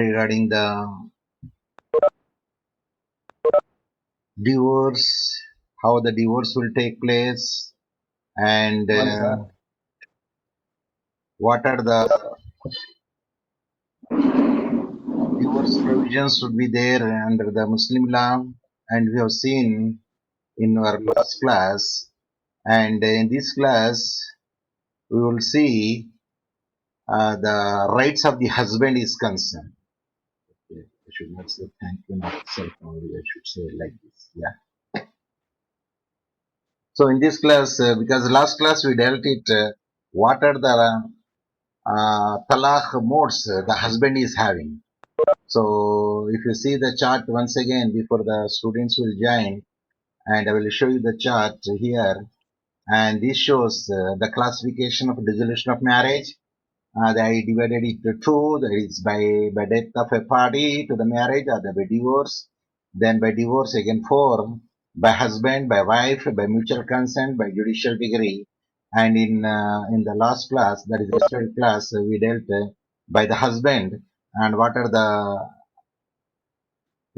regarding the divorce, how the divorce will take place, and what are the divorce provisions should be there under the Muslim law. And we have seen in our last class, and in this class, we will see the rights of the husband is concerned. Okay, I should not say thank you myself only, I should say like this. Yeah. So in this class, because last class we dealt it, what are the talaq modes the husband is having. So if you see the chart once again before the students will join, and I will show you the chart here, and this shows the classification of dissolution of marriage. I divided it to two. That is by death of a party to the marriage, or by divorce. Then by divorce again four, by husband, by wife, by mutual consent, by judicial decree. And in the last class, that is the third class, we dealt by the husband and what are the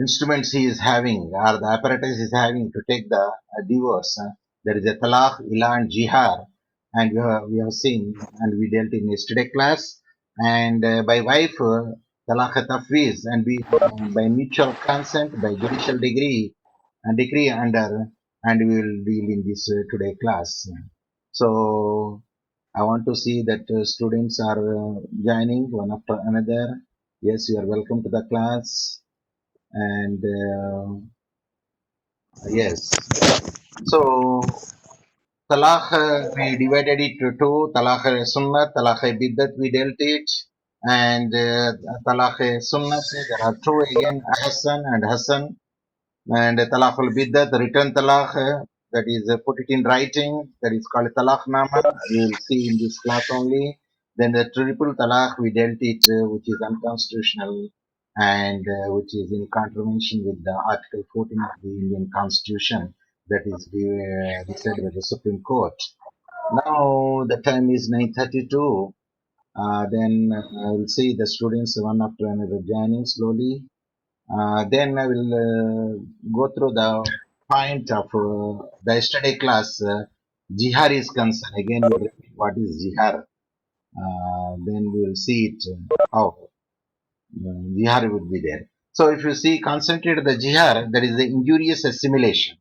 instruments he is having or the apparatus he is having to take the divorce. There is a talaq, ilan, jihar, and we have seen and we dealt in yesterday class. And by wife, talaq tafwiz, and by mutual consent, by judicial decree under, and we will deal in this today class. So I want to see that students are joining one after another. Yes, you are welcome to the class. And yes, so talaq we divided it to two: talaq sunnah, talaq biddat. We dealt it, and talaq sunnah. There are two again: Hassan and Hassan, and talaqul biddat, return talaq. That is put it in writing. That is called talaqnama. We will see in this class only. Then the triple talaq we dealt it, which is unconstitutional and which is in contravention with the Article 14 of the Indian Constitution. That is decided by the Supreme Court. Now the time is 9:32. Then I will see the students one after another joining slowly. Then I will go through the point of the yesterday class. Jihar is concerned. Again, we will repeat what is jihar. Then we will see it how jihar would be there. So if you see concentrate the jihar, there is the injurious assimilation.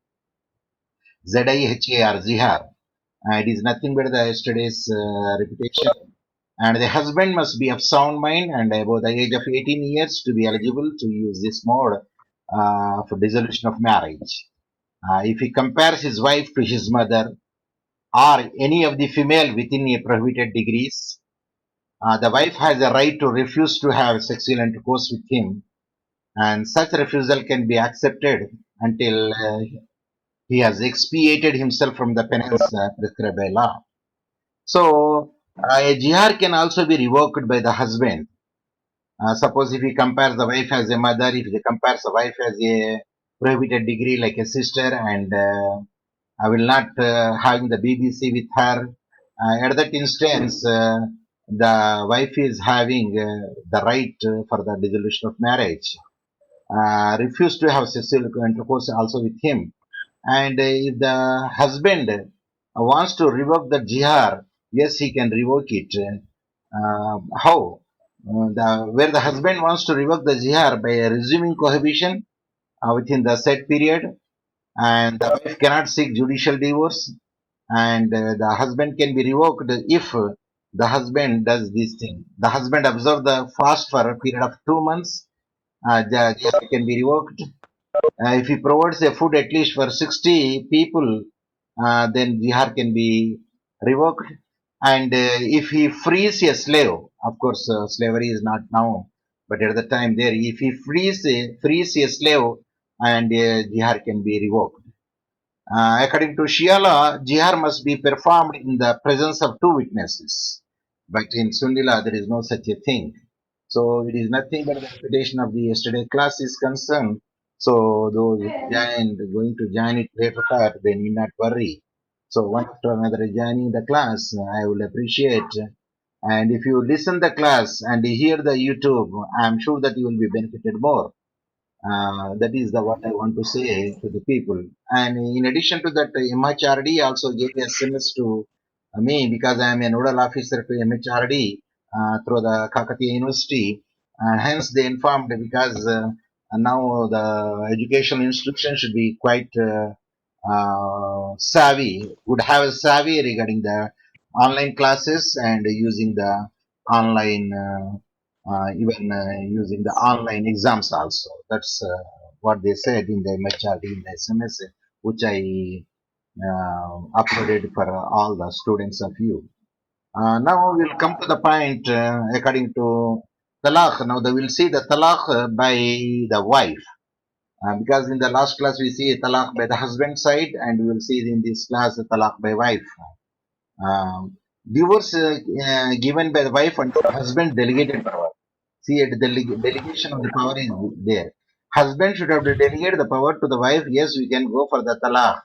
ZIHAR, jihar. It is nothing but the yesterday's repetition. And the husband must be of sound mind and above the age of 18 years to be eligible to use this mode for dissolution of marriage. If he compares his wife to his mother or any of the female within a prohibited degrees, the wife has a right to refuse to have sexual intercourse with him, and such refusal can be accepted until he has expiated himself from the penance prescribed by law. So, a jihar can also be revoked by the husband. Suppose if he compares the wife as a mother, if he compares the wife as a prohibited degree like a sister, and I will not having the BBC with her. At that instance, the wife is having the right for the dissolution of marriage. Refuse to have sexual intercourse also with him. And if the husband wants to revoke the jihar, yes, he can revoke it. How? Where the husband wants to revoke the jihar by resuming cohabitation within the set period, and the wife cannot seek judicial divorce, and the husband can be revoked if the husband does this thing. The husband observe the fast for a period of 2 months, the jihar can be revoked. If he provides a food at least for 60 people, then jihar can be revoked. And if he frees a slave, of course, slavery is not now, but at the time there, if he frees a slave, and jihar can be revoked. According to Shia law, jihar must be performed in the presence of two witnesses. But in Sunni law, there is no such a thing. So it is nothing but the repetition of the yesterday class is concerned. So those going to join it later part, they need not worry. So one after another joining the class, I will appreciate. And if you listen the class and hear the YouTube, I'm sure that you will be benefited more. That is the what I want to say to the people. And in addition to that, MHRD also gave SMS to me because I am a nodal officer to MHRD through the Kakatiya University. And hence they informed because now the educational institution should be quite savvy, would have a savvy regarding the online classes and using the online even using the online exams also. That's what they said in the MHRD in the SMS, which I uploaded for all the students of you. Now we'll come to the point according to talaq. Now they will see the talaq by the wife. Because in the last class we see talaq by the husband side, and we will see in this class talaq by wife. Um, Divorce given by the wife and the husband delegated power. See, at delegation of the power is there. Husband should have to delegate the power to the wife. Yes, we can go for the talaq.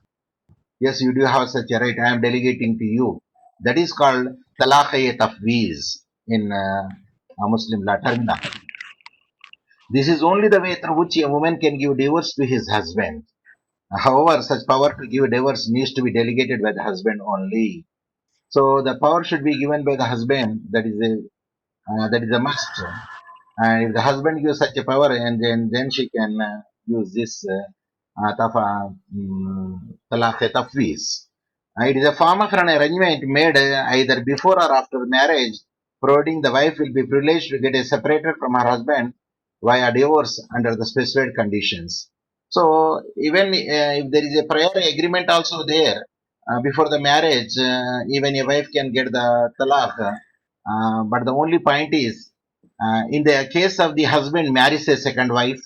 Yes, you do have such a right. I am delegating to you. That is called talaq tafweez in Muslim law terminology. This is only the way through which a woman can give divorce to his husband. However, such power to give divorce needs to be delegated by the husband only. So the power should be given by the husband. That is a must. And if the husband gives such a power, and then she can use this talaq tafweez. It is a form of an arrangement made either before or after marriage, providing the wife will be privileged to get separated from her husband via divorce under the specified conditions. So even if there is a prior agreement also there before the marriage, even a wife can get the talaq. But the only point is, in the case of the husband marries a second wife,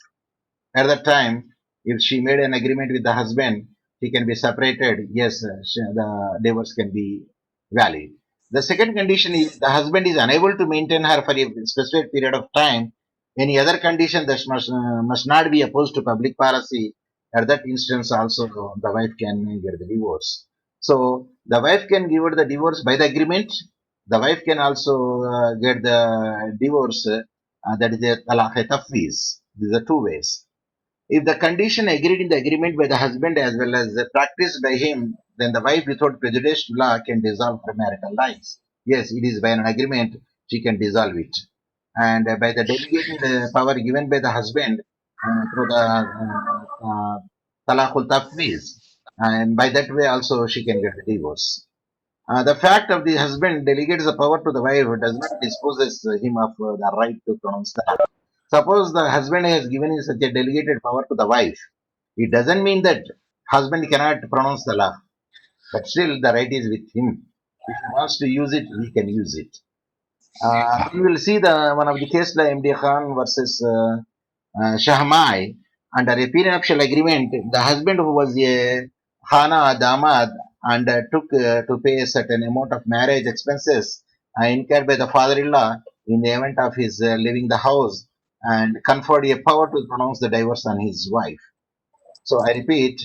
at that time, if she made an agreement with the husband, he can be separated. Yes, the divorce can be valid. The second condition is the husband is unable to maintain her for a specific period of time. Any other condition that must not be opposed to public policy. At that instance, also the wife can get the divorce. So the wife can give her the divorce by the agreement. The wife can also get the divorce. That is a talaq tafweez. These are two ways. If the condition agreed in the agreement by the husband as well as practiced by him, then the wife without prejudice to law can dissolve her marital lives. Yes, it is by an agreement she can dissolve it. And by the delegating the power given by the husband through the talaqul tafweez, and by that way also she can get the divorce. The fact of the husband delegates the power to the wife does not disposes him of the right to pronounce the talaq. Suppose the husband has given such a delegated power to the wife, it doesn't mean that husband cannot pronounce the law, but still the right is with him. If he wants to use it, he can use it. We will see the one of the case like MD Khan versus Shahmai. Under a prenuptial agreement, the husband who was a Khana Damad and took to pay a certain amount of marriage expenses incurred by the father-in-law in the event of his leaving the house, and conferred a power to pronounce the divorce on his wife. So I repeat,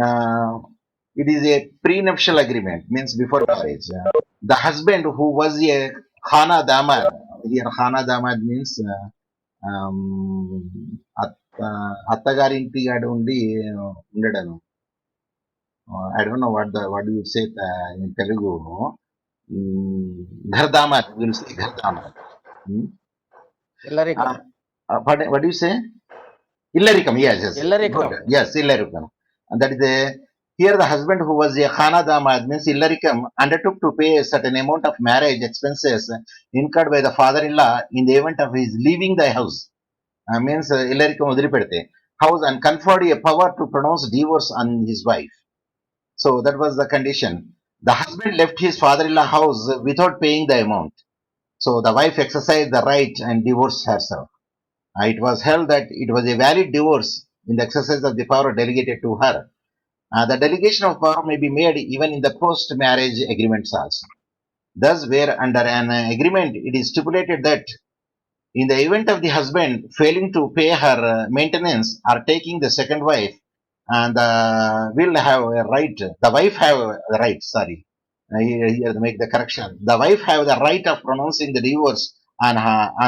uh, it is a prenuptial agreement, means before marriage. The husband who was a Khana Damad, here Khana Damad means అత్తగారింటిగాడు ఉండి ఉండడను. I don't know what do you say in Telugu. Ghardamad, we'll say Ghardamad. Hmm? Illarikam. What do you say? Illarikam, yes, yes. Illarikam. Good. Yes, Illarikam. And that is here the husband who was a Khana Damad means Illarikam undertook to pay a certain amount of marriage expenses incurred by the father-in-law in the event of his leaving the house. Means Illarikam వదిలిపెడితే house and conferred a power to pronounce divorce on his wife. So that was the condition. The husband left his father-in-law house without paying the amount. So the wife exercised the right and divorced herself. It was held that it was a valid divorce in the exercise of the power delegated to her. The delegation of power may be made even in the post-marriage agreements also. Thus, where under an agreement it is stipulated that in the event of the husband failing to pay her maintenance or taking the second wife, and will have a right, the wife have a right, sorry. Here to make the correction. The wife have the right of pronouncing the divorce on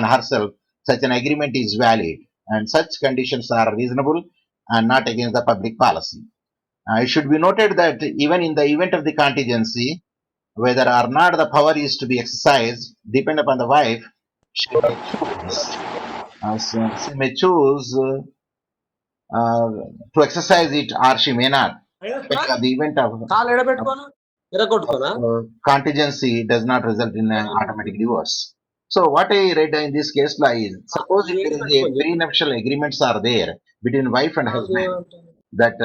herself. Such an agreement is valid, and such conditions are reasonable and not against the public policy. It should be noted that even in the event of the contingency, whether or not the power is to be exercised depend upon the wife. She may choose. She may choose uh, to exercise it, or she may not. Depending on the event కాలు of ఎడబెట్టుకోనా ఎరగొట్టుకోనా contingency does not result in an automatic divorce. So what I read in this case law is, suppose if there ఏంటి is a పెట్టుకొని చెప్పు prenuptial agreements are there between wife and కాలు husband, that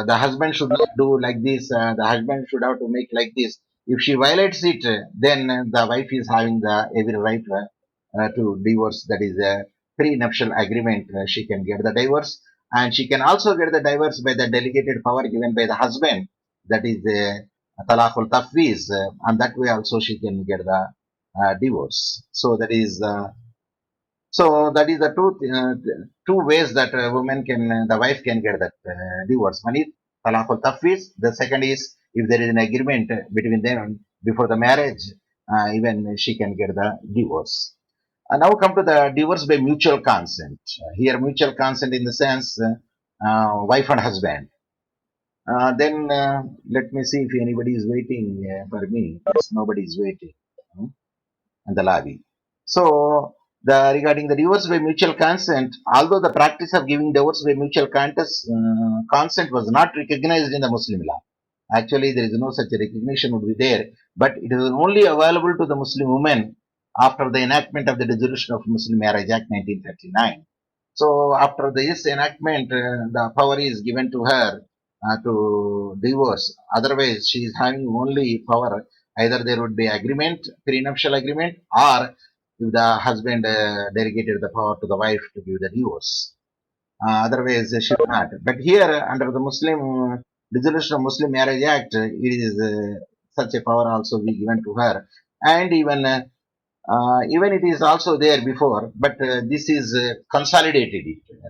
the husband should not do like this, the husband should have to make like this. If she violates it, then the wife is having the every right to divorce. That is a prenuptial agreement. She can get the divorce, and she can also get the divorce by the delegated power given by the husband. That is the talaqul tafwiz, and that way also she can get the divorce. So that is the two ways that a woman can, the wife can get that divorce. One is talaqul tafwiz. The second is if there is an agreement between them before the marriage, even she can get the divorce. Now come to the divorce by mutual consent. Here, mutual consent in the sense wife and husband. Then let me see if anybody is waiting for me. Yes, nobody is waiting in the lobby. So, regarding the divorce by mutual consent, although the practice of giving divorce by mutual consent was not recognized in the Muslim law. Actually, there is no such recognition would be there, but it is only available to the Muslim women after the enactment of the Dissolution of Muslim Marriage Act 1939. So, after this enactment, the power is given to her to divorce. Otherwise, she is having only power. Either there would be agreement, prenuptial agreement, or if the husband delegated the power to the wife to give the divorce. Otherwise, they should not. But here, under the Muslim Dissolution of Muslim Marriage Act, it is such a power also be given to her, and even it is also there before, but this is consolidated.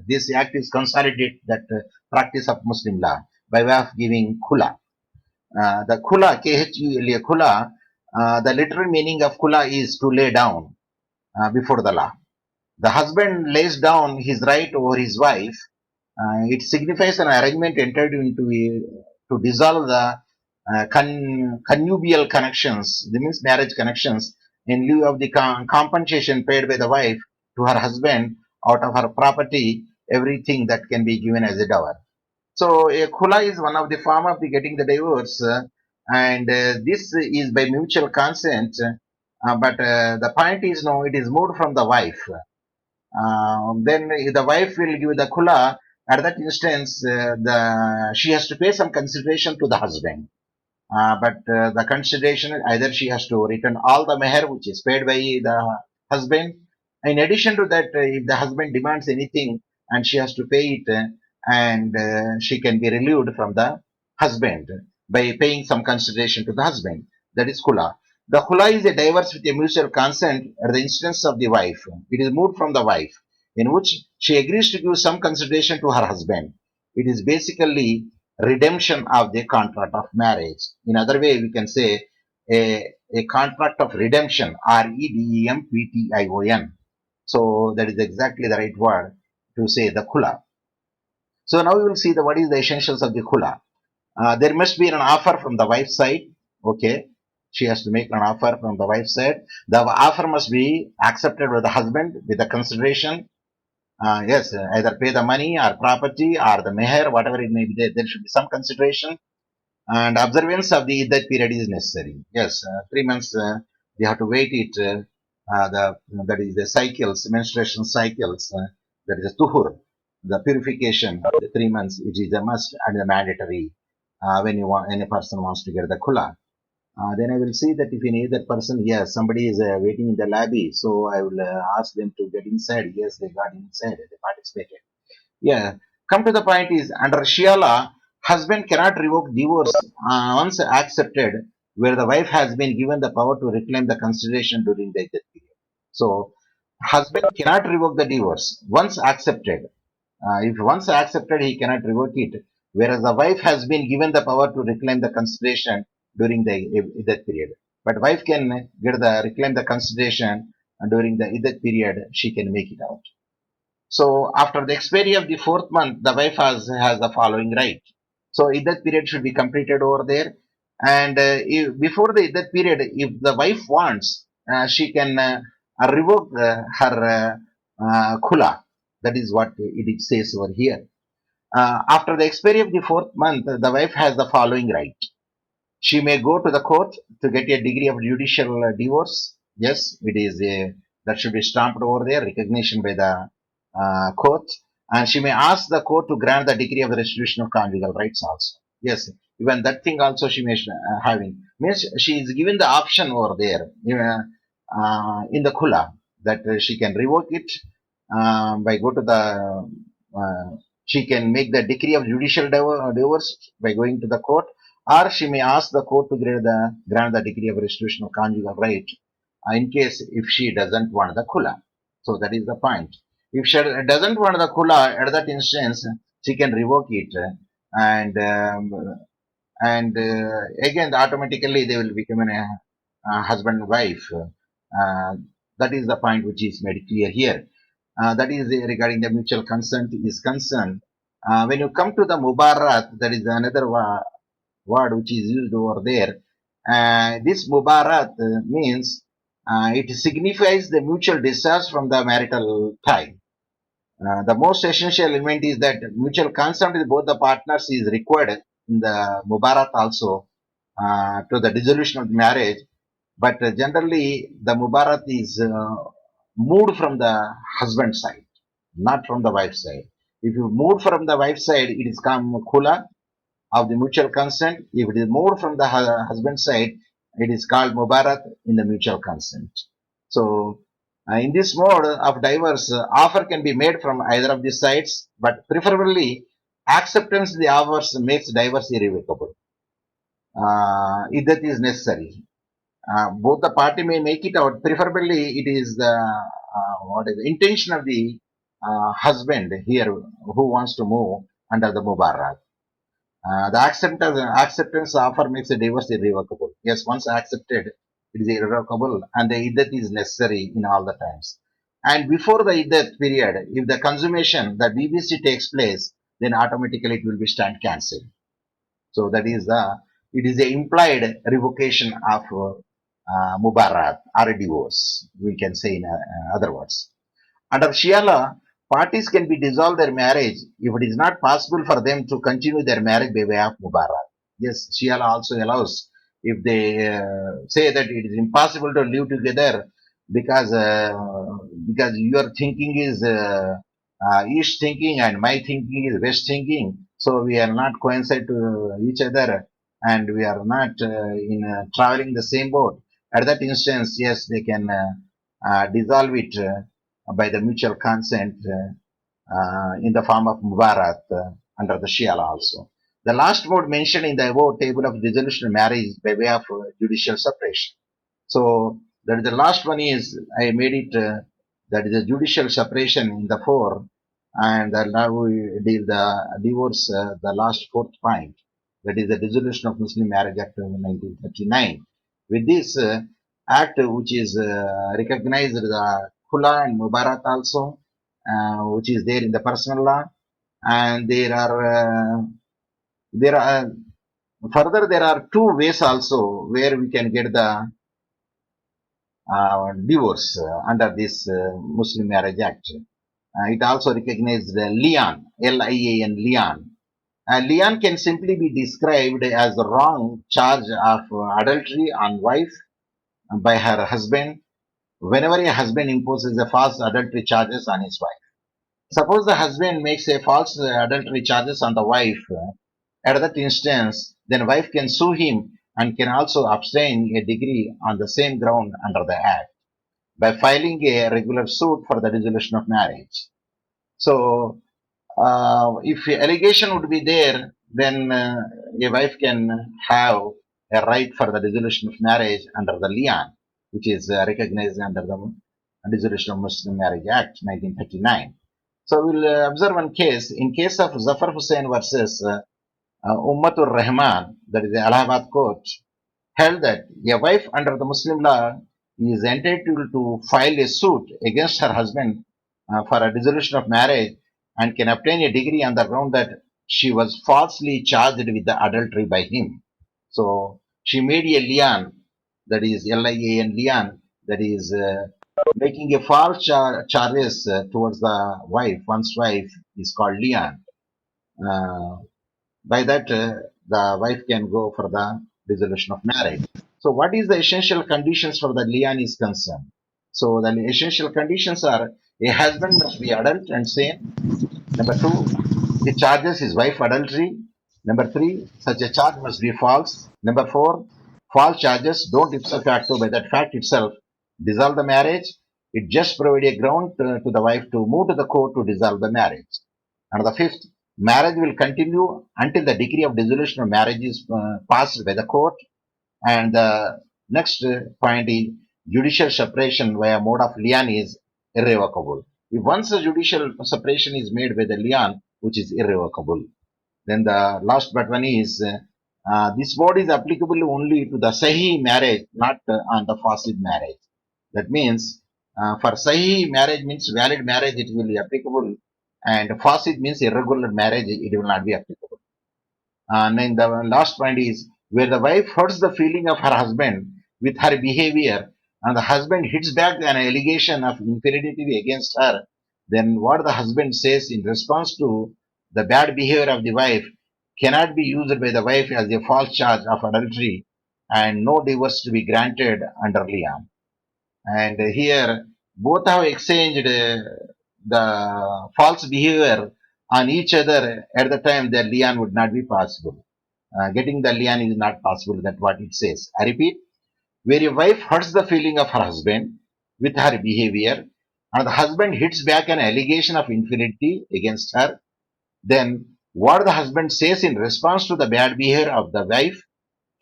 This act is consolidated that practice of Muslim law by way of giving khula. The khula, Khula, khula. The literal meaning of khula is to lay down before the law. The husband lays down his right over his wife. It signifies an arrangement entered into to dissolve the connubial connections, that means marriage connections, in lieu of the compensation paid by the wife to her husband out of her property, everything that can be given as a dower. So a khula is one of the form of the getting the divorce, and this is by mutual consent. But the point is, no, it is moved from the wife. Then the wife will give the khula. At that instance, the she has to pay some consideration to the husband. But the consideration, either she has to return all the meher which is paid by the husband. In addition to that, if the husband demands anything and she has to pay it, and she can be relieved from the husband by paying some consideration to the husband. That is khula. The khula is a divorce with a mutual consent at the instance of the wife. It is moved from the wife, in which she agrees to give some consideration to her husband. It is basically redemption of the contract of marriage. In other way, we can say a contract of redemption, Redemption. So that is exactly the right word to say the khula. So now we will see the what is the essentials of the khula. There must be an offer from the wife's side. Okay, she has to make an offer from the wife's side. The offer must be accepted by the husband with the consideration. Yes, either pay the money or property or the meher, whatever it may be. There should be some consideration, and observance of the iddat period is necessary. Yes, 3 months they have to wait it. That is the cycles, menstruation cycles. That is the tuhur, the purification of the 3 months. It is a must and a mandatory when you want any person wants to get the khula. Then I will see that if any other person, yes, somebody is waiting in the lobby, so I will ask them to get inside. Yes, they got inside, they participated. Yeah, come to the point is under Shia law, husband cannot revoke divorce once accepted, where the wife has been given the power to reclaim the consideration during the death period. So, husband cannot revoke the divorce once accepted. If once accepted, he cannot revoke it, whereas the wife has been given the power to reclaim the consideration during the iddat period. But wife can reclaim the consideration during the iddat period. She can make it out. So after the expiry of the fourth month, the wife has the following right. So iddat period should be completed over there. And before the iddat period, if the wife wants, she can revoke her khula. That is what it says over here. After the expiry of the fourth month, the wife has the following right. She may go to the court to get a degree of judicial divorce. Yes, it is that should be stamped over there, recognition by the court. And she may ask the court to grant the degree of restitution of conjugal rights also. Yes, even that thing also she may having. Means she is given the option over there in the Khula that she can revoke it by go to the she can make the decree of judicial divorce by going to the court, or she may ask the court to grant the decree of restitution of conjugal right in case if she doesn't want the khula. So that is the point. If she doesn't want the khula, at that instance, she can revoke it, and again automatically they will become a husband and wife. That is the point which is made clear here. That is regarding the mutual consent is concerned. When you come to the Mubarat, that is another word which is used over there. This Mubarat means it signifies the mutual discharge from the marital tie. The most essential element is that mutual consent with both the partners is required in the Mubarat also to the dissolution of marriage. But generally, the Mubarat is moved from the husband side, not from the wife side. If you move from the wife side, it is come Khula of the mutual consent. If it is moved from the husband side, it is called Mubarat in the mutual consent. So, in this mode of divorce, offer can be made from either of the sides, but preferably acceptance of the offers makes divorce irrevocable. If that is necessary. Both the party may make it out. Preferably, it is the what is the intention of the husband here who wants to move under the Mubarak. The acceptance offer makes a divorce irrevocable. Yes, once accepted, it is irrevocable, and the iddat is necessary in all the times. And before the iddat period, if the consummation, the BBC takes place, then automatically it will be stand cancelled. So that is it is a implied revocation of Mubarak or a divorce. We can say in other words. Under Shia law, parties can be dissolve their marriage if it is not possible for them to continue their marriage by way of Mubarak. Yes, Shia law also allows if they say that it is impossible to live together because your thinking is east thinking and my thinking is west thinking, so we are not coincide to each other and we are not in traveling the same boat. At that instance, yes, they can dissolve it by the mutual consent in the form of Mubarak under the Shia law also. The last mode mentioned in the above table of dissolution of marriage is by way of judicial separation. So that is the last one is I made it that is a judicial separation in the four, and now we deal the divorce, the last fourth point, that is the dissolution of Muslim Marriage Act of 1939. With this act, which is recognized the Khula and Mubarak also, which is there in the personal law, and there are further there are two ways also where we can get the divorce under this Muslim Marriage Act. It also recognizes the Lian, Lian, Lian. Lian can simply be described as the wrong charge of adultery on wife by her husband whenever a husband imposes a false adultery charges on his wife. Suppose the husband makes a false adultery charges on the wife, at that instance, then wife can sue him and can also obtain a degree on the same ground under the Act by filing a regular suit for the dissolution of marriage. So, if allegation would be there, then a wife can have a right for the dissolution of marriage under the Lian, which is recognized under the Dissolution of Muslim Marriage Act 1939. So we'll observe one case. In case of Zafar Hussain versus Ummatur Rahman, that is the Allahabad court, held that a wife under the Muslim law is entitled to file a suit against her husband for a dissolution of marriage and can obtain a degree on the ground that she was falsely charged with the adultery by him. So she made a lian, that is Lian, lian, that is making a false charges towards the wife. One's wife is called lian. Uh, by that, the wife can go for the dissolution of marriage. So, what is the essential conditions for the lian is concerned? So, the essential conditions are a husband must be adult and sane. Number two, he charges his wife adultery. Number three, such a charge must be false. Number four, false charges don't ipso facto by that fact itself dissolve the marriage. It just provides a ground to the wife to move to the court to dissolve the marriage. And the fifth, marriage will continue until the decree of dissolution of marriage is passed by the court. And the next point is judicial separation via mode of lian is irrevocable. If once a judicial separation is made by the lian, which is irrevocable, then the last but one is this mode is applicable only to the Sahih marriage, not on the Fasid marriage. That means for Sahih marriage means valid marriage, it will be applicable, and Fasid means irregular marriage, it will not be applicable. And then the last point is where the wife hurts the feeling of her husband with her behavior, and the husband hits back an allegation of infidelity against her, then what the husband says in response to the bad behavior of the wife cannot be used by the wife as a false charge of adultery, and no divorce to be granted under Lian. And here, both have exchanged the false behavior on each other at the time that Lian would not be possible. Getting the Lian is not possible. That's what it says. I repeat, where a wife hurts the feeling of her husband with her behavior, and the husband hits back an allegation of infidelity against her, then what the husband says in response to the bad behavior of the wife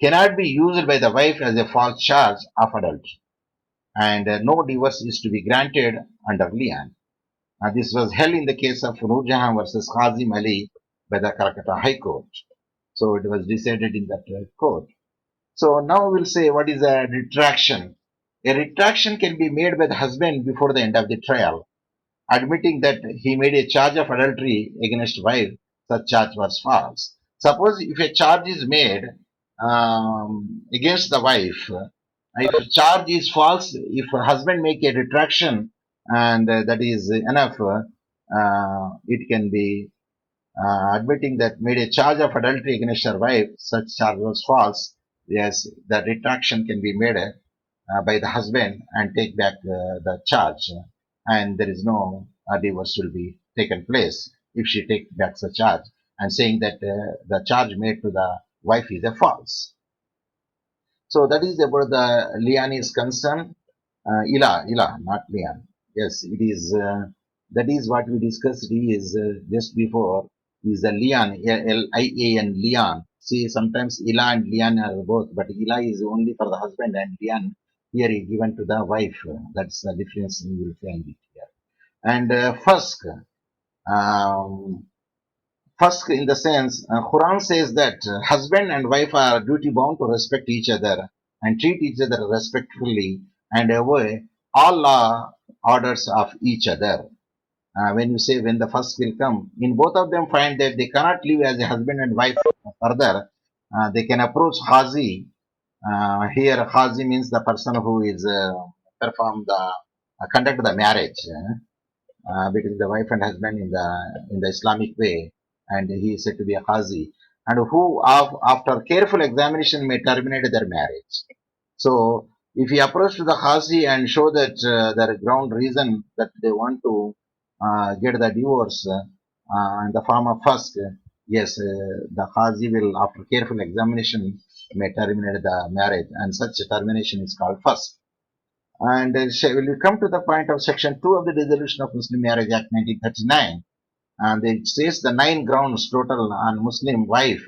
cannot be used by the wife as a false charge of adultery, and no divorce is to be granted under Lian. This was held in the case of Noor Jahan versus Kazim Ali by the Calcutta High Court. So it was decided in that court. So now we'll say what is a retraction. A retraction can be made by the husband before the end of the trial, admitting that he made a charge of adultery against wife. Such charge was false. Suppose if a charge is made against the wife, if charge is false, if a husband make a retraction and that is enough, it can be admitting that made a charge of adultery against her wife, such charge was false. Yes, the retraction can be made by the husband and take back the charge, and there is no divorce will be taken place if she takes back the charge and saying that the charge made to the wife is a false. So that is about the Lian is concerned. Ila, not Lian. Yes, it is. That is what we discussed. Is just before is the Lian, Lian, Lian. See, sometimes Ila and Lian are both, but Ila is only for the husband, and Lian here is given to the wife. That's the difference you will find it here. And Fask. Um, First, in the sense, Quran says that husband and wife are duty bound to respect each other and treat each other respectfully and obey all law orders of each other. When you say when the first will come, in both of them find that they cannot live as a husband and wife further, they can approach Hazi. Here, Hazi means the person who is perform the conduct the marriage between the wife and husband in the Islamic way, and he is said to be a Qazi, and who, after careful examination, may terminate their marriage. So, if he approach to the Qazi and show that their ground reason that they want to get the divorce in the form of Fask, yes, the Qazi will, after careful examination, may terminate the marriage, and such termination is called Fask. And will you come to the point of Section 2 of the Dissolution of Muslim Marriage Act 1939, and it says the 9 grounds total on Muslim wife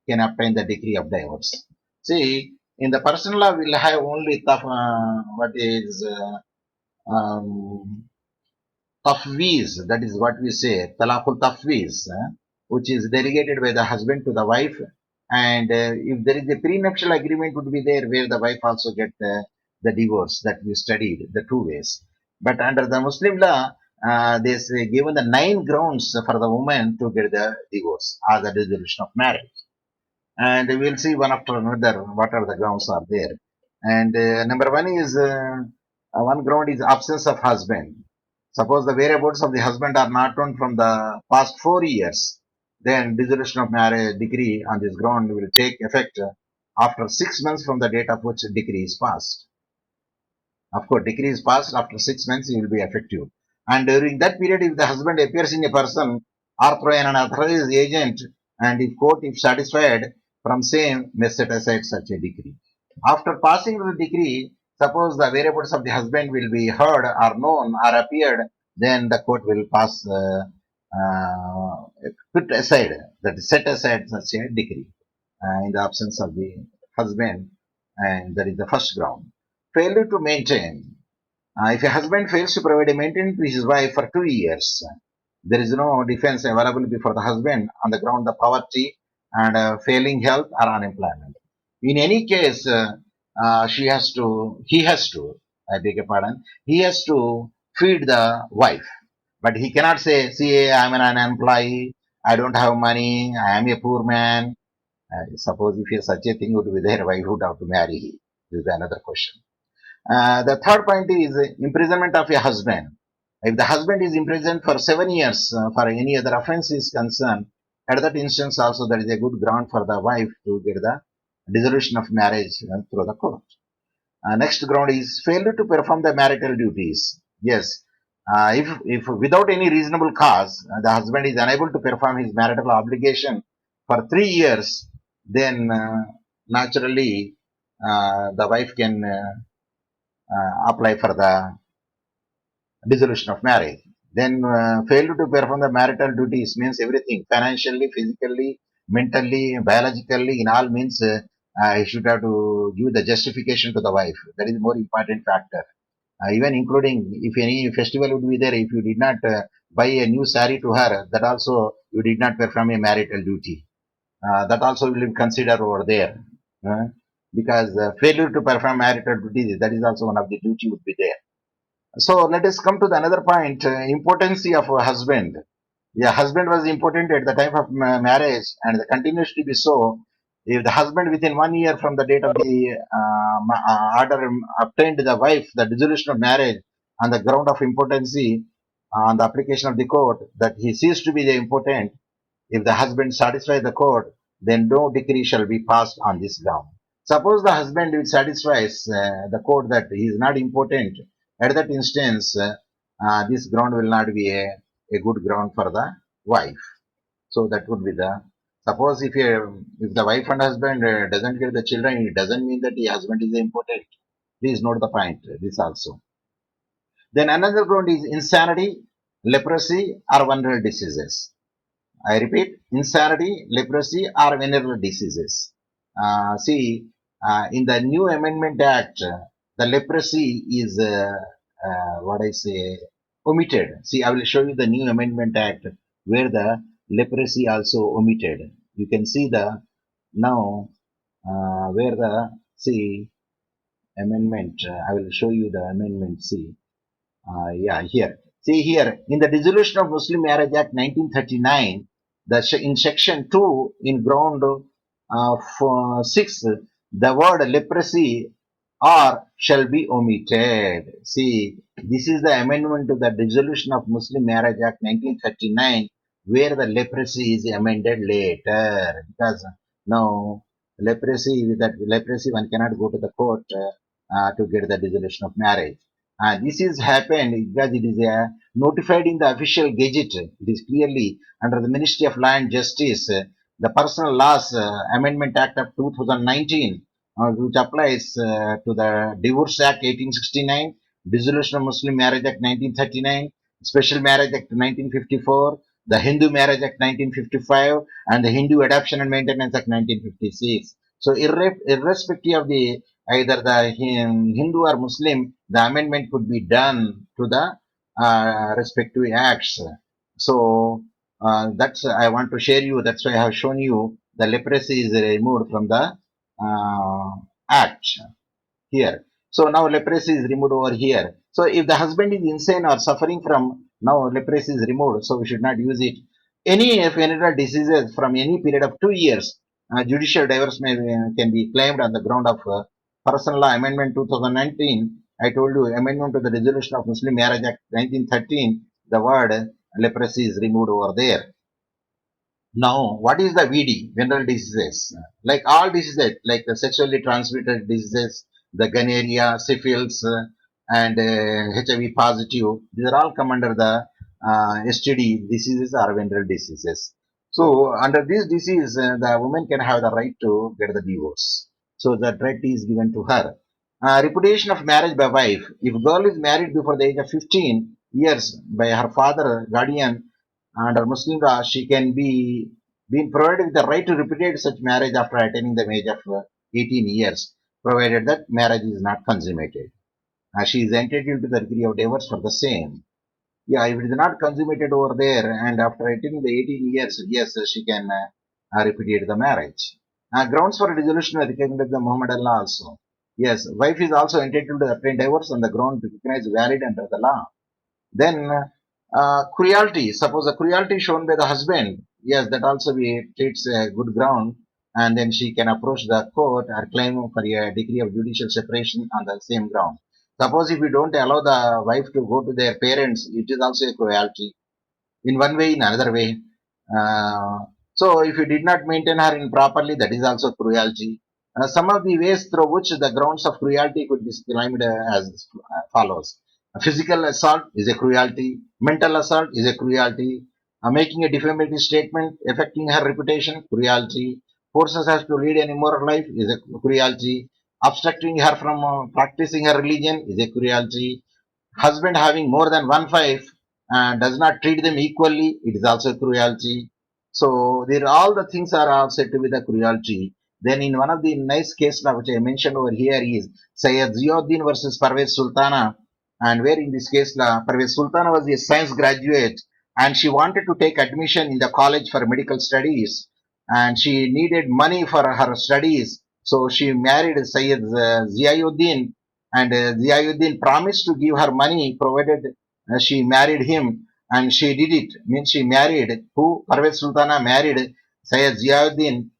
can obtain the degree of divorce. See, in the personal law, we'll have only what is tafweez, that is what we say, talaqul tafweez, which is delegated by the husband to the wife, And if there is a prenuptial agreement would be there where the wife also get the divorce that we studied the two ways. But under the Muslim law, they say given the 9 grounds for the woman to get the divorce or the dissolution of marriage. And we'll see one after another what are the grounds are there. And number one is one ground is absence of husband. Suppose the whereabouts of the husband are not known from the past 4 years, then dissolution of marriage decree on this ground will take effect after 6 months from the date of which decree is passed. Of course, decree is passed after 6 months, it will be effective. And during that period, if the husband appears in a person or through an unauthorized agent, and if court, if satisfied from same, may set aside such a decree. After passing the decree, suppose the whereabouts of the husband will be heard or known or appeared, then the court will pass, put aside, that is set aside such a decree in the absence of the husband, and that is the first ground. Failure to maintain. If a husband fails to provide a maintenance to his wife for 2 years, there is no defense available before the husband on the ground of poverty and failing health or unemployment. In any case, he has to, I beg your pardon, he has to feed the wife. But he cannot say, see, I'm an unemployee, I don't have money, I am a poor man. Suppose if such a thing would be there, why would have to marry him? This is another question. The third point is imprisonment of a husband. If the husband is imprisoned for 7 years for any other offense is concerned, at that instance also there is a good ground for the wife to get the dissolution of marriage through the court. Next ground is failure to perform the marital duties. Yes, if without any reasonable cause the husband is unable to perform his marital obligation for 3 years, then naturally the wife can apply for the dissolution of marriage. Then failure to perform the marital duties means everything financially, physically, mentally, biologically, in all means he should have to give the justification to the wife. That is more important factor. Even including if any festival would be there, if you did not buy a new sari to her, that also you did not perform a marital duty. That also will be considered over there. Uh, because failure to perform marital duties, that is also one of the duty would be there. So let us come to the another point, importance of a husband. Yeah, husband was important at the time of marriage and continues to be so. If the husband within 1 year from the date of the order obtained the wife, the dissolution of marriage on the ground of importancy on the application of the court, that he ceased to be the important, if the husband satisfies the court, then no decree shall be passed on this ground. Suppose the husband will satisfies the court that he is not important, at that instance, this ground will not be a good ground for the wife. So that would be the suppose if the wife and husband doesn't get the children, it doesn't mean that the husband is important. Please note the point. This also. Then another ground is insanity, leprosy, or venereal diseases. I repeat, insanity, leprosy, or venereal diseases. See, in the new Amendment Act, the leprosy is what I say omitted. See, I will show you the new Amendment Act where the leprosy also omitted. You can see the now where the see amendment. I will show you the amendment. See. Yeah, here. See here, in the Dissolution of Muslim Marriage Act 1939, in section 2, in ground 6, the word leprosy or shall be omitted. See, this is the amendment to the Dissolution of Muslim Marriage Act 1939, where the leprosy is amended later. Because now, with that leprosy, one cannot go to the court to get the dissolution of marriage. This is happened because it is notified in the official gazette. It is clearly under the Ministry of Law and Justice, the Personal Laws Amendment Act of 2019, which applies to the Divorce Act 1869, Dissolution of Muslim Marriage Act 1939, Special Marriage Act 1954, the Hindu Marriage Act 1955, and the Hindu Adoption and Maintenance Act 1956. So, irrespective of the either the Hindu or Muslim, the amendment could be done to the respective acts. So that's I want to share you. That's why I have shown you the leprosy is removed from the act here. So now leprosy is removed over here. So if the husband is insane or suffering from, now leprosy is removed, so we should not use it. Any venereal diseases from any period of 2 years, judicial divorce can be claimed on the ground of Personal Law Amendment 2019. I told you, amendment to the Resolution of Muslim Marriage Act 1913, the word leprosy is removed over there. Now, what is the VD, venereal diseases? Like all diseases, like the sexually transmitted diseases, the gonorrhea, syphilis, and HIV positive, these are all come under the STD diseases or venereal diseases. So, under this disease, the woman can have the right to get the divorce. So, that right is given to her. Repudiation of marriage by wife. If girl is married before the age of 15 years by her father, guardian, under Muslim law, she can be being provided with the right to repudiate such marriage after attaining the age of 18 years, provided that marriage is not consummated. She is entitled to the degree of divorce for the same. Yeah, if it is not consummated over there and after attaining the 18 years, yes, she can repudiate the marriage. Grounds for dissolution are recognized the Muhammad Allah also. Yes, wife is also entitled to obtain divorce on the ground recognized valid under the law. Then cruelty. Suppose the cruelty shown by the husband, yes, that also we treats a good ground, and then she can approach the court or claim for a degree of judicial separation on the same ground. Suppose if we don't allow the wife to go to their parents, it is also a cruelty in one way, in another way. Uh, so if you did not maintain her in properly, that is also cruelty. Some of the ways through which the grounds of cruelty could be claimed as follows. Physical assault is a cruelty. Mental assault is a cruelty. Making a defamatory statement affecting her reputation, cruelty. Forces her to lead an immoral life is a cruelty. Obstructing her from practicing her religion is a cruelty. Husband having more than one wife does not treat them equally, it is also cruelty. So there all the things are all said to be the cruelty. Then in one of the nice case law which I mentioned over here is Sayyid Ziauddin versus Parvez Sultana, and where in this case law Parvez Sultana was a science graduate and she wanted to take admission in the college for medical studies and she needed money for her studies. So she married Sayyid Ziauddin, and Ziauddin promised to give her money provided she married him, and she did it. Means she married who? Parvez Sultana married Sayyid Ziauddin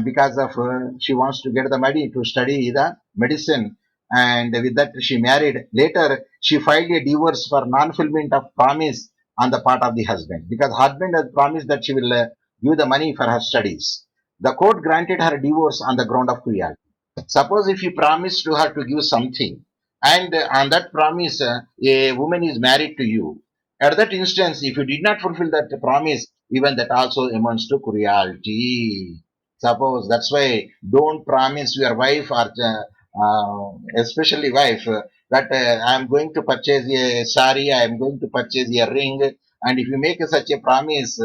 because of she wants to get the money to study the medicine, and with that she married. Later she filed a divorce for non-fulfillment of promise on the part of the husband because husband has promised that she will give the money for her studies. The court granted her divorce on the ground of cruelty. Suppose if you promise to her to give something, and on that promise, a woman is married to you. At that instance, if you did not fulfill that promise, even that also amounts to cruelty. Suppose that's why don't promise your wife or especially wife that I am going to purchase a sari, I am going to purchase a ring, and if you make such a promise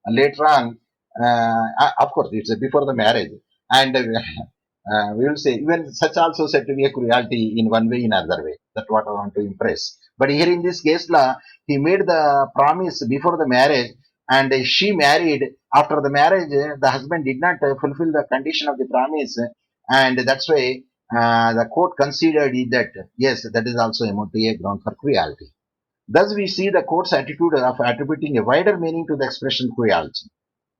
later on, of course it's before the marriage, and we will say even such also said to be a cruelty in one way in another way. That's what I want to impress. But here in this case law, he made the promise before the marriage and she married. After the marriage, the husband did not fulfill the condition of the promise, and that's why the court considered it that yes, that is also amount to a ground for cruelty. Thus we see the court's attitude of attributing a wider meaning to the expression cruelty.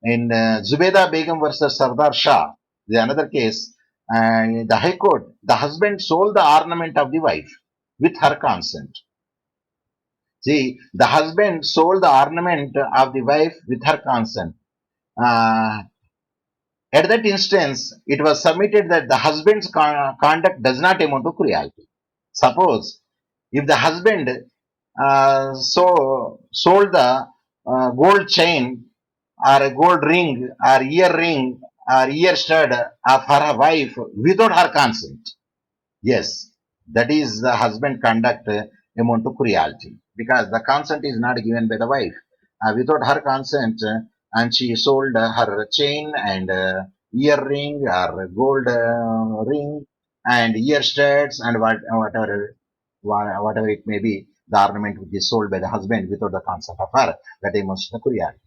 In Zubeda Begum versus Sardar Shah, the another case, the High Court, the husband sold the ornament of the wife with her consent. See, the husband sold the ornament of the wife with her consent. Uh, at that instance, it was submitted that the husband's conduct does not amount to cruelty. Suppose if the husband sold the gold chain or a gold ring or earring or ear stud of her wife without her consent. Yes, that is the husband conduct amount to cruelty because the consent is not given by the wife. Without her consent, and she sold her chain and earring or gold ring and ear studs and whatever it may be, the ornament which is sold by the husband without the consent of her, that amounts to cruelty.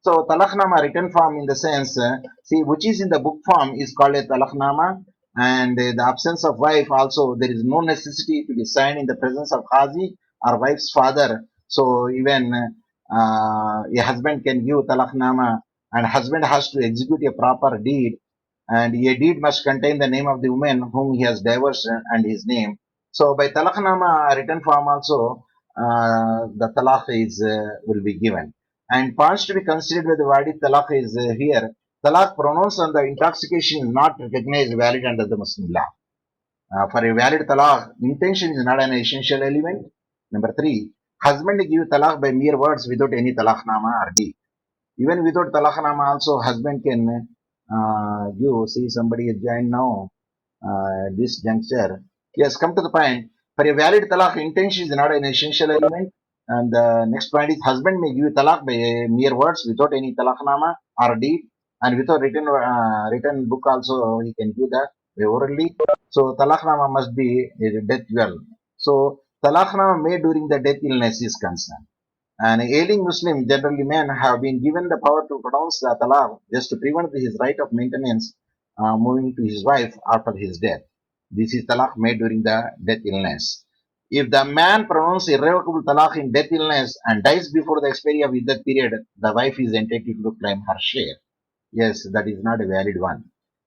So Talaqnama written form in the sense, see, which is in the book form is called a Talaqnama, and the absence of wife also there is no necessity to be signed in the presence of Qazi or wife's father. So even a husband can give Talaqnama, and husband has to execute a proper deed, and a deed must contain the name of the woman whom he has divorced and his name. So by Talaqnama written form also, the talaq is will be given. And points to be considered with the word talaq is here. Talaq pronounced on the intoxication is not recognized valid under the Muslim law. For a valid talaq, intention is not an essential element. Number three, husband give talaq by mere words without any talaqnama or deed. Even without talaqnama also, husband can give. See, somebody is joined now. This juncture. Yes, come to the point. For a valid talaq, intention is not an essential element. And the next point is husband may give talaq by mere words without any talaqnama or deed, and without written book also he can give that by orally. So talaqnama must be a death well. So talaqnama made during the death illness is concerned. And ailing Muslim, generally men, have been given the power to pronounce the talaq just to prevent his right of maintenance moving to his wife after his death. This is talaq made during the death illness. If the man pronounces irrevocable talaq in death illness and dies before the expiry of iddat period, the wife is entitled to claim her share. Yes, that is not a valid one.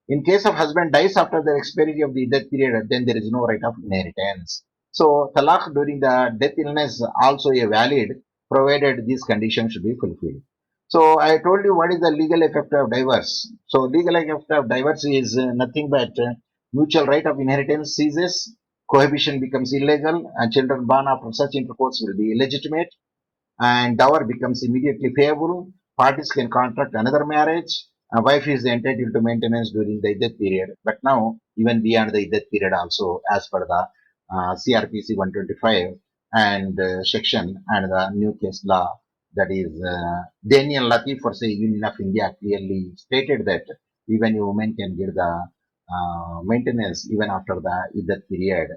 In case of husband dies after the expiry of the death period, then there is no right of inheritance. So talaq during the death illness also a valid, provided these conditions should be fulfilled. So I told you what is the legal effect of divorce. So legal effect of divorce is nothing but mutual right of inheritance ceases, cohabitation becomes illegal, and children born after such intercourse will be illegitimate, and dower becomes immediately payable. Parties can contract another marriage. A wife is entitled to maintenance during the iddat period, but now even beyond the iddat period also, as per the CRPC 125 and section and the new case law, that is Daniel Latif for say Union of India clearly stated that even a woman can get the maintenance even after the iddat period,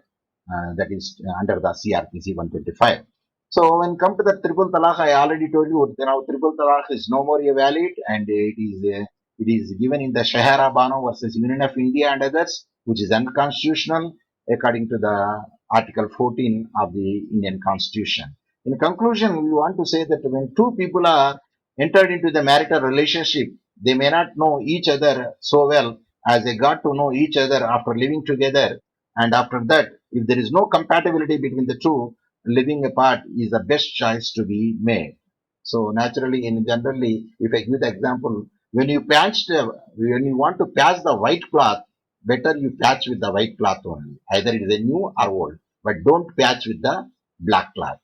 that is under the CRPC 125. So when come to the triple talaq, I already told you now triple talaq is no more valid, and it is given in the Shahara Bano versus Union of India and others, which is unconstitutional according to the Article 14 of the Indian Constitution. In conclusion, we want to say that when two people are entered into the marital relationship, they may not know each other so well as they got to know each other after living together, and after that, if there is no compatibility between the two, living apart is the best choice to be made. So naturally, in generally, if I give the example, when you want to patch the white cloth, better you patch with the white cloth only. Either it is a new or old, but don't patch with the black cloth.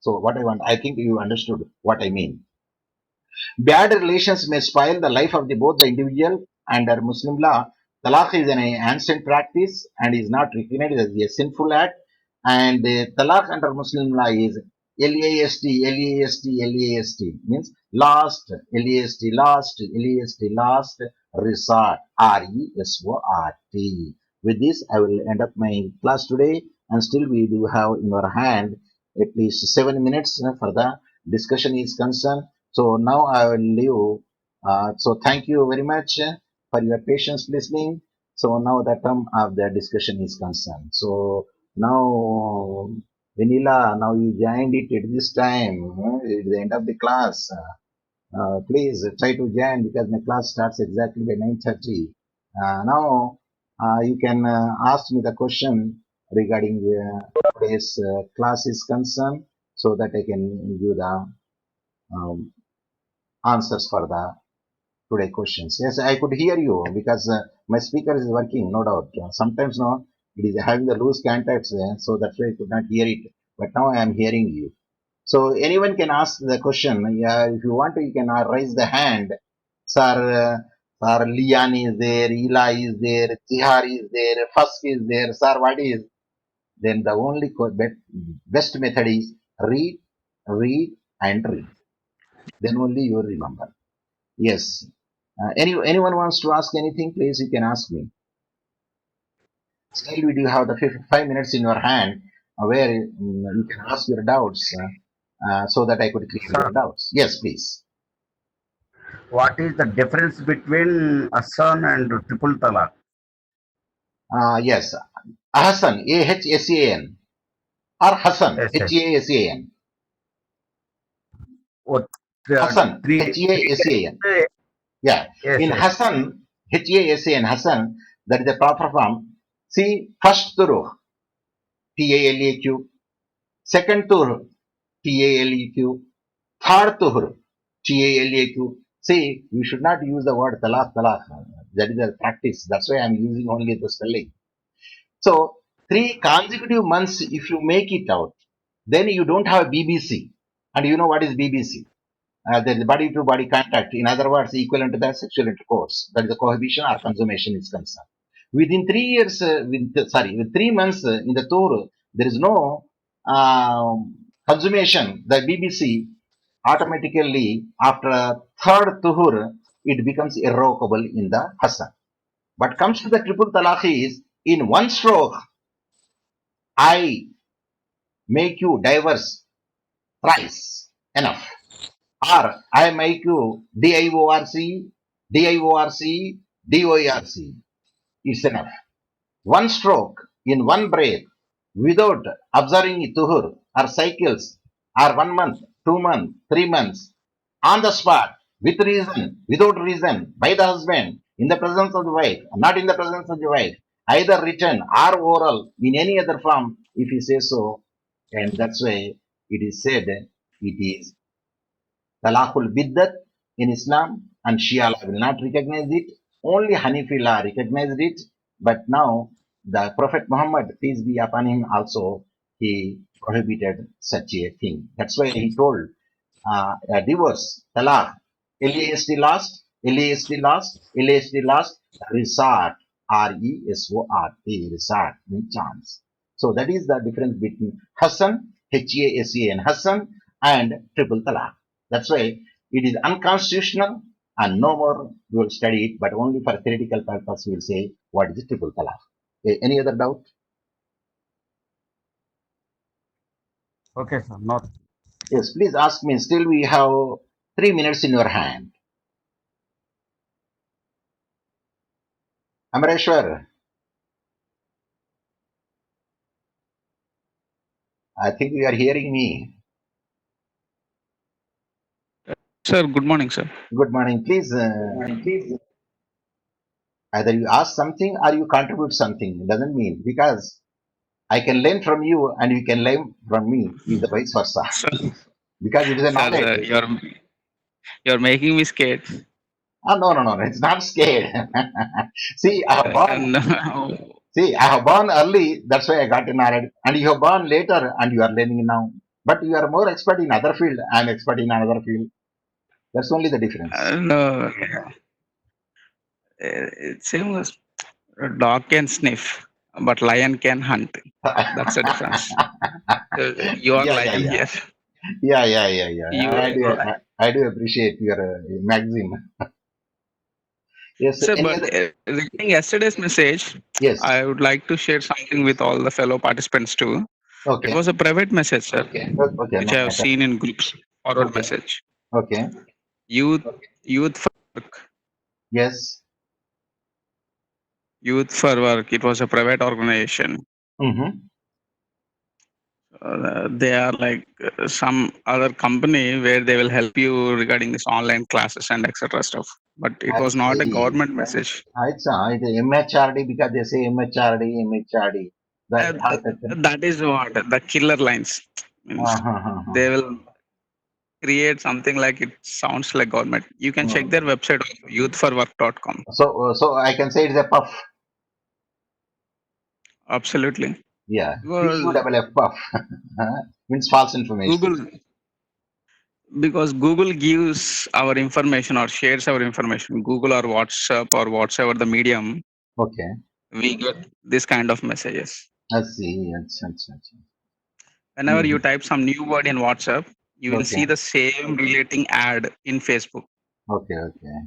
So what I want, I think you understood what I mean. Bad relations may spoil the life of both the individual. Under Muslim law, talaq is an ancient practice and is not recognized as a sinful act. And talaq under Muslim law is LAST, LAST, LAST means last, LAST, last, LAST, last resort, RESORT. With this, I will end up my class today, and still we do have in our hand at least 7 minutes for the discussion is concerned. So now I will leave. So thank you very much for your patience listening. So now the term of the discussion is concerned. So now, Vanilla, now you joined it at this time, at the end of the class. Please try to join because my class starts exactly by 9:30. Now you can ask me the question regarding today's class is concerned, so that I can give the um, answers for the today questions. Yes, I could hear you because my speaker is working, no doubt. Sometimes no, it is having the loose contacts, so that's why I could not hear it. But now I am hearing you. So anyone can ask the question. Yeah, if you want to, you can raise the hand. Sir, Sir Lian is there, Ila is there, Tihar is there, Fask is there. Sir, what is? Then the only best method is read, read, and read. Then only you will remember. Yes. Anyone wants to ask anything, please, you can ask me. Still, we do have the 5 minutes in your hand where you can ask your doubts so that I could clear your Sir, doubts. Yes, please. What is the difference between Hassan and triple talaq? Yes, Ahsan, Ahsan, or Hassan, Yes, yes. Hassan. What Hassan, three Hassan. times? Yeah, Yes, in yes. Hassan, Hassan, Hassan, that is the proper form. See, first turuh, Talaq. Second turuh, Talaq. Third tuhr, Talaq. See, we should not use the word talaq, talaq. That is a practice. That's why I'm using only the spelling. So, 3 consecutive months, if you make it out, then you don't have BBC. And you know what is BBC? The body to body contact, in other words, equivalent to the sexual intercourse. That is the cohabitation or consummation is concerned. Within 3 years, with 3 months in the Torah, there is no consummation. The BBC automatically, after third tuhur, it becomes irrevocable in the Hassan. But comes to the triple talaq is in one stroke, I make you divorce thrice enough. Or I make you divorce, divorce, divorce. It's enough. One stroke in one breath without observing tuhur or cycles or 1 month, 2 months, 3 months on the spot with reason, without reason by the husband in the presence of the wife, not in the presence of the wife, either written or oral in any other form if he says so. And that's why it is said it is Talaqul Biddat in Islam, and Shia law will not recognize it. Only Hanafi law recognized it. But now the Prophet Muhammad, peace be upon him, also he prohibited such a thing. That's why he told a divorce, talaq, LAST last, LAST last, LAST last, resort, RESORT, resort, in chance. So that is the difference between Hassan, HASAN, Hassan, and triple talaq. That's why it is unconstitutional and no more we will study it, but only for theoretical purpose we will say what is triple talaq. Any other doubt? Okay, sir. Not. Yes, please ask me. Still we have 3 minutes in your hand. Amareshwar, I think you are hearing me. Sir, good morning, sir. Good morning. Please, either you ask something or you contribute something. It doesn't mean because I can learn from you and you can learn from me is the vice versa. Sir, Because it is a knowledge. sir, you're making me scared. No, no, no, no. It's not scared. See, I have born. No. See, I have born early. That's why I got in knowledge. And you have born later and you are learning now. But you are more expert in other field. I am expert in another field. That's only the difference. No. It seems a dog can sniff, but lion can hunt. That's the difference. You are Yeah, yeah, lion yeah. here. Yeah, yeah, yeah, yeah. You I are do, lion. I do appreciate your maxim. Yes, Sir, any but other? regarding yesterday's message, Yes. I would like to share something with all the fellow participants too. It Okay. was a private message, sir, Okay, which no I have matter. seen in groups. Forward Okay. message. Okay. Youth, youth for work. Yes. Youth for Work. It was a private organization. Mm-hmm. They are like some other company where they will help you regarding this online classes and etc. stuff. But it I was not a see. government message. It's MHRD because they say MHRD, MHRD. Uh, That th- that is what the killer lines means. uh-huh. They will create something like it sounds like government. You can check their website also, youthforwork.com. So I can say it's a puff. Absolutely. Yeah. Because PUFF puff. Means false information. Google because Google gives our information or shares our information, Google or WhatsApp or whatsoever the medium, Okay. we get this kind of messages. I see. That's. Whenever you Mm-hmm. type some new word in WhatsApp, you will Okay. see the same relating ad in Facebook, Okay. Okay.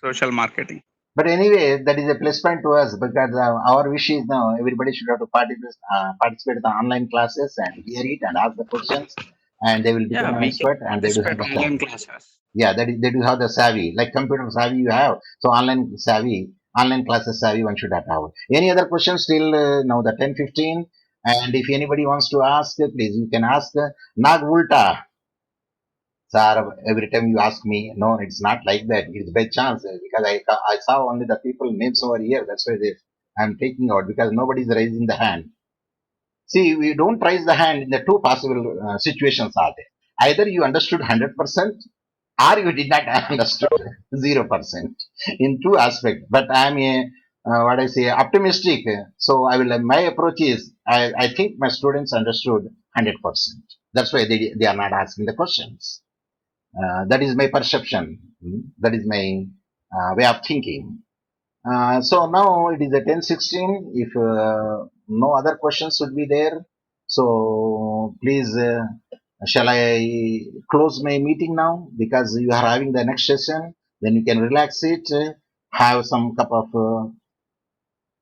social marketing. But anyway, that is a plus point to us because our wish is now everybody should have to participate in the online classes and hear it and ask the questions, and they will Yeah, become an we can expert and they will participate understand. online classes. Yeah, that is, they do have the savvy, like computer savvy you have. So online savvy, online classes savvy one should have. Any other questions till now the 10:15? And if anybody wants to ask, please you can ask. Nag Vulta, sir. Every time you ask me, no, it's not like that. It's by chance because I saw only the people names over here. That's why I'm taking out because nobody's raising the hand. See, we don't raise the hand in the two possible situations are there. Either you understood 100% or you did not understood 0% in two aspects. But I'm a what I say optimistic. So I will. My approach is I think my students understood 100%. That's why they are not asking the questions. That is my perception. That is my way of thinking. So now it is a 10:16. If no other questions should be there, so please, shall I close my meeting now because you are having the next session? Then you can relax it, have some cup of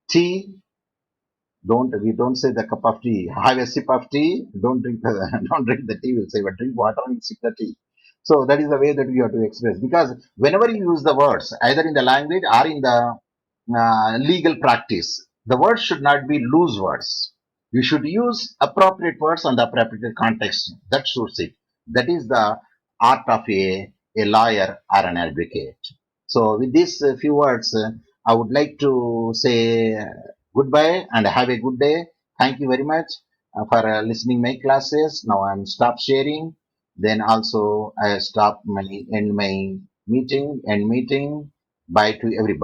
tea. We don't say the cup of tea. Have a sip of tea. Don't drink the don't drink the tea. We'll say, but drink water and sip the tea. So that is the way that we have to express because whenever you use the words either in the language or in the legal practice. The words should not be loose words. You should use appropriate words on the appropriate context. That suits it. That is the art of a lawyer or an advocate. So, with these few words, I would like to say goodbye and have a good day. Thank you very much for listening my classes. Now I'm stop sharing. Then also I stop my end my meeting and meeting. Bye to everybody.